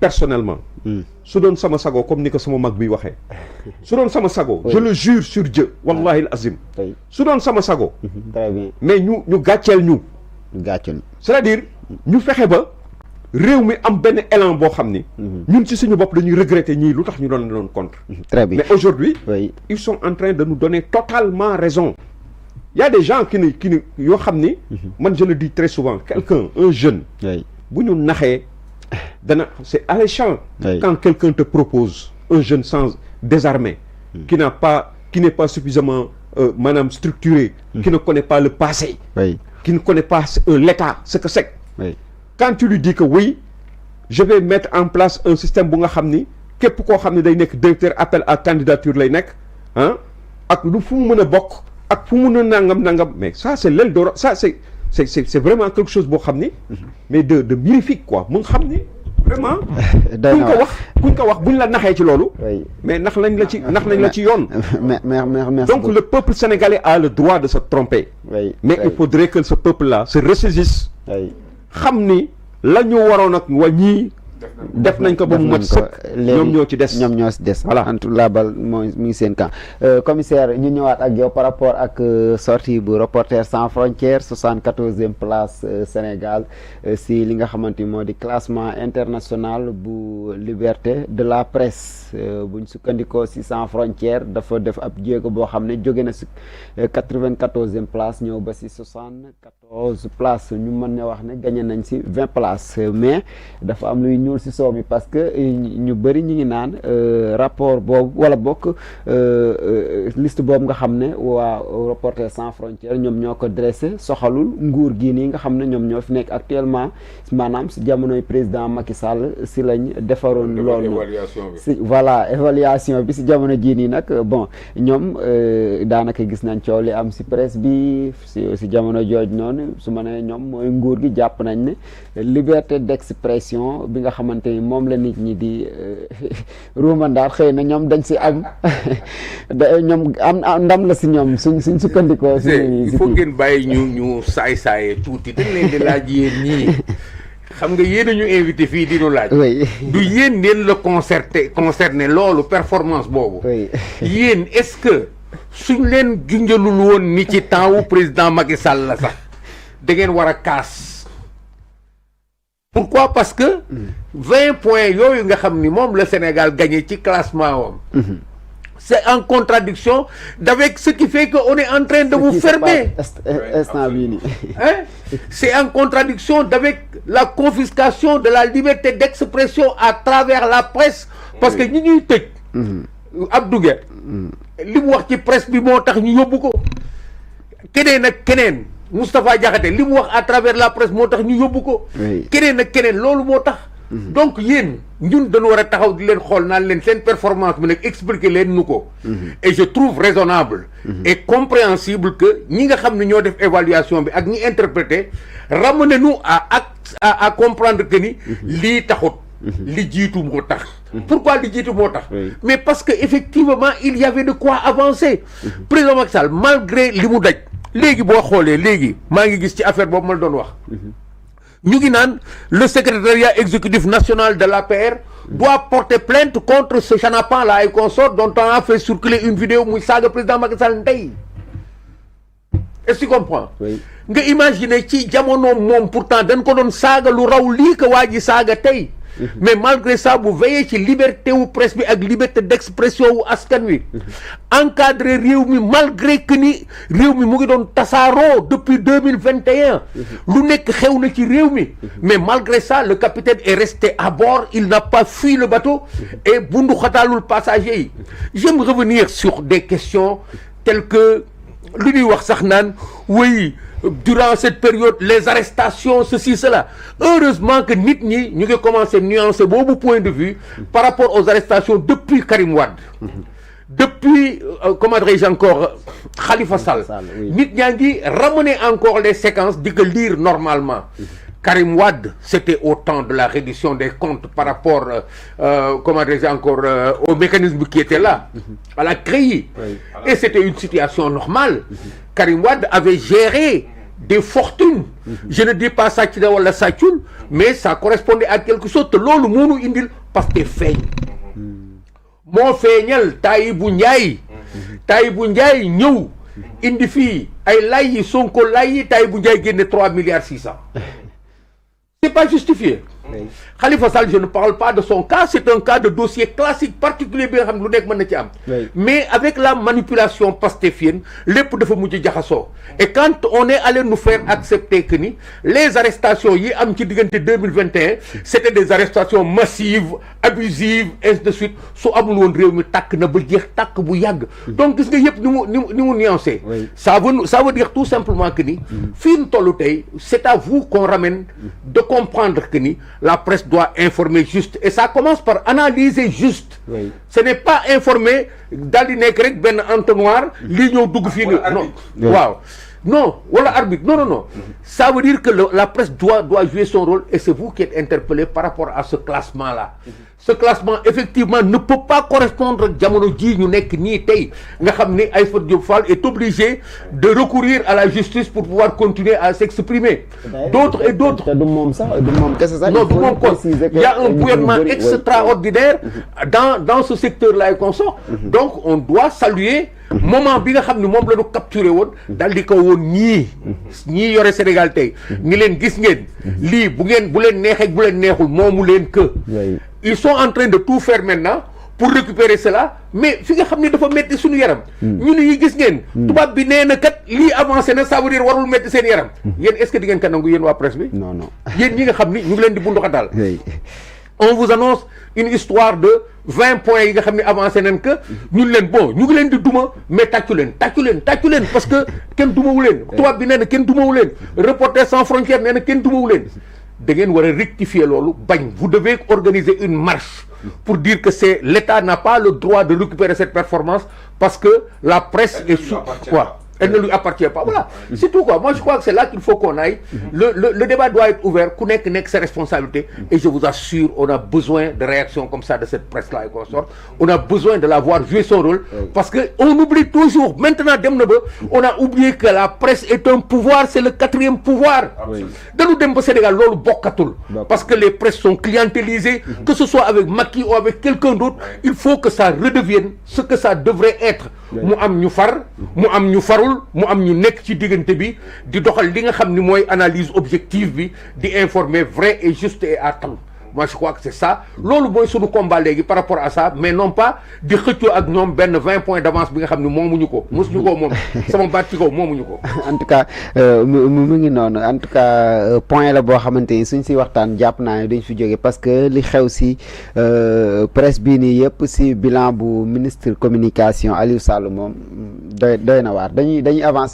personnellement su doon sama sago comme ni ko sama mag bi waxee su doon sama sago je le jure sur Dieu wallahi al azim su doon sama sago très bien mais ñu gàcceel ñu c'est-à-dire ñu fexe ba réew mi am benn élan boo xam ni ñun ci suñu bopp dañuy regretter ñii lu tax ñu doon contre très bien mais aujourd'hui ils sont en train de nous donner totalement raison. Il y a des gens qui yoo xam ni man je le dis très souvent quelqu'un un jeune bu ñu naxee dana c'est alléchant quand quelqu'un te propose un jeune sans désarmé qui n'est pas suffisamment maanaam structuré qui ne connaît pas le passé qui ne connaît pas l'état ce que c'est quand tu lui dis que oui je vais mettre en place un système bu nga xam ni képp koo xam ne day nekk directeur appel à candidature lay nekk ah ak lu fu mu mën a bokk ak fu mu mën a nangam mais ça c'est l'Eldorado ça c'est vraiment quelque chose boo xam ni mais de mirifique quoi mu nga xam ni vraiment kuñ ko wax buñ la naxee ci loolu mais nax nañ la ci yoon donc le peuple sénégalais a le droit de se tromper mais il faudrait que ce peuple là se ressaisisse xam ni la ñu waroon ak ñii def nañ ko ba mu mat sëkk ñoom ñoo ci des voilà en tout la bal mooy mi ngi seen camp commissaire ñu ñëwaat ak yow par rapport ak sortie bu Reporters sans frontières 74e place Sénégal si li nga xamante ni moo di classement international bu liberté de la presse buñ sukkandikoo si sans frontières dafa def ab jéego boo xam ne jóge na si 94e place ñëw ba si 74 place ñu mën na wax ne gagné nañ si 20 places mais dafa am luy ñuul si soow mi parce que ñu bëri ñu ngi naan rapport boobu wala bokk liste boobu nga xam ne waa Reporters sans frontières ñoom ñoo ko dressé soxalul nguur gii nii nga xam ne ñoom ñoo fi nekk actuellement maanaam si jamonoy président Macky Sall si lañ defaroon loolu si voilà évaluation bi si jamono jii nii nag bon ñoom daanaka gis nañ coow li am si presse bi si jamono jooj noonu su ma nee ñoom mooy nguur gi jàpp nañ ne liberté d'expression bi nga xamante ni moom la nit ñi di ruumandaat xëy na ñoom dañ si am ñoom am ndam la si ñoom suñ sukkandikoo il faut ngeen bàyyi ñu saay-saaye tuuti dañ leen di laaj yéen ñii xam nga yéen a ñu invité fii di ñu laaj du yéen ngeen la concerné loolu performance boobu yéen est-ce que suñ leen junjalul woon ni ci temps wu président Macky Sall la sax da ngeen war a kaas pourquoi parce que 20 points yooyu nga xam ni moom la Sénégal gagné ci classement wam c'est en contradiction d'avec ce qui fait qu'on est en train de vous fermer c'est en contradiction d'avec la confiscation de la liberté d'expression à travers la presse parce que ñi ñuy tëj Abdou Gueye li mu wax ci presse bi moo tax ñu yóbbu ko keneen ak keneen Moustapha Diakhaté li mu wax à travers la presse moo tax ñu yóbbu ko keneen ak keneen loolu moo tax donc yéen ñun dañu war a taxaw di leen xool naan leen seen performance bi nag expliquer leen nu ko et je trouve raisonnable et compréhensible que ñi nga xam ne ñoo def évaluation bi ak ñi interpréter ramener nous à comprendre que ni lii taxut li jiitu moo tax pourquoi li jiitu moo tax mais parce que effectivement il y avait de quoi avancer président Macky Sall malgré li mu daj léegi boo xoolee léegi maa ngi gis ci affaire boobu ma la doon wax ñu ngi naan le secrétariat exécutif national de l'APR doit porter plainte contre ce chanapan là et consort dont on a fait circuler une vidéo muy saaga président Macky Sall ndey est-ce que tu comprends nga imaginer ci jamono moom pourtant dañ ko doon saaga lu raw lii ko waa ji saaga tey mais malgré ça bu veillé ci liberté wu presse bi ak liberté d'expression wu askan wi encadré réew mi malgré que ni réew mi mu ngi doon tasaaroo depuis 2021 lu nekk xew na ci réew mi mais malgré ça le capitaine est resté à bord il n'a pas fui le bateau et bundu xataalul passager yi j'aime revenir sur des questions telles que lu ñuy wax sax naan oui durant cette période les arrestations ceci cela heureusement que nit ñi ñu ngi commencé nuancer boobu point de vue par rapport aux arrestations depuis Karim Wade depuis comment dirais-je encore Khalifa Sall nit ñaa ngi ramener encore les séquences di ko lire normalement Karim Wade c'était au temps de la reddition des comptes par rapport comment dirais-je encore au mécanisme qui était là à la CREI et c'était une situation normale Karim Wade avait géré des fortunes. Je ne dis pas sàcc na wala sàccul, mais ça correspondait à quelque chose te loolu moo nu indil parce que feeñ. moo feeñal Tahibou Ndiaye. Tahibou Ndiaye ñëw indi fii ay lay yi Sonko lay yi Tahibou Ndiaye génne 3 milliards 600. C'est pas justifié. Oui. Khalifa Sall, je ne parle pas de son cas, c'est un cas de dossier classique particulier bi nga xam lu nekk mën na ci am. Mais avec la manipulation pastéfienne, lépp dafa mujj jaxasoo. Et quand on est allé nous faire accepter que ni les arrestations yi am ci diggante 2021, c'était des arrestations massives, abusives, ainsi de suite, su amul woon réew mi tàkk na ba jeex tàkk bu yàgg. Donc gis nga yëpp ni mu nuancé. Ça veut dire tout simplement que ni fii ñu tollu tey, c'est à vous qu'on ramène de comprendre que ni la presse doit informer juste et ça commence par analyser juste. Ce n'est pas informer daal di nekk rek benn entonnoir lii ñëw dugg fii nii non waaw non wala arbitre non ça veut dire que la presse doit jouer son rôle et c'est vous qui êtes interpellé par rapport à ce classement là. Ce classement effectivement ne peut pas correspondre ak jamono ji ñu nekk nii tey nga xam ni Aïssatou Diop Fall est obligé de recourir à la justice pour pouvoir continuer à s'exprimer. D'autres et d'autres. Du moom sax du moom kese sax. Non du moom kon il y a un bouillonnement extraordinaire dans ce secteur-là et consort. Donc on doit saluer moment bi nga xam ne moom la ñu capturé woon daal di ko woon ñii yore Sénégal tey ñi leen gis ngeen lii bu leen neexee bu leen neexul moomu leen que ils sont en train de tout faire maintenant pour récupérer cela mais fi nga xam ne dafa metti suñu yaram ñu ne yi gis ngeen tubaab bi nee na kat lii avancé na ça veut dire warul metti seen yaram yéen est-ce que di ngeen ko nangu yéen waa presse bi non yéen ñi nga xam ni ñu ngi leen di bunduxatal on vous annonce une histoire de 20 points yi nga xam ne avancé nañ que ñun leen bon ñu ngi leen di duma mais tàccu leen parce que kenn dumawu leen tubaab bi nee na kenn dumawu leen Reporters sans frontières nee na kenn dumawu leen da ngeen war a rectifier loolu bañ vous devez organiser une marche pour dire que l'État n'a pas le droit de récupérer cette performance parce que la presse est sous quoi. Elle ne lui appartient pas. Voilà, c'est tout quoi. Moi je crois que c'est là qu'il faut qu'on aille. Le débat doit être ouvert. Ku nekk ses responsabilités. Et je vous assure, on a besoin de réactions comme ça de cette presse-là et consort. On a besoin de la voir jouer son rôle. Parce qu'on oublie toujours. Maintenant, on a oublié que la presse est un pouvoir. C'est le 4e pouvoir. Dans nous dem Sénégal, lolu bokkatul. Parce que les presses sont clientélisées. Que ce soit avec Macky ou avec quelqu'un d'autre, il faut que ça redevienne ce que ça devrait être. Mu am ñu far, mu am ñu farul, mu am ñu nekk ci diggante bi di doxal li nga xam ni mooy analyse objective bi di informer vrai et juste et à temps. Moi je crois que c'est ça loolu mooy sunu combat léegi par rapport à ça mais non pas di xëccoo ak ñoom benn 20 points d'avance bi nga xam ne moomuñu ko mosuñu ko moom sama baat ci kaw moomuñu ko. En tout cas mu ngi noonu en tout cas point la boo xamante ni suñ si waxtaan jàpp naa ne duñ fi jóge parce que li xew si presse bii nii yëpp si bilan bu ministre communication Aliou Sall moom doy na waar dañuy avancer.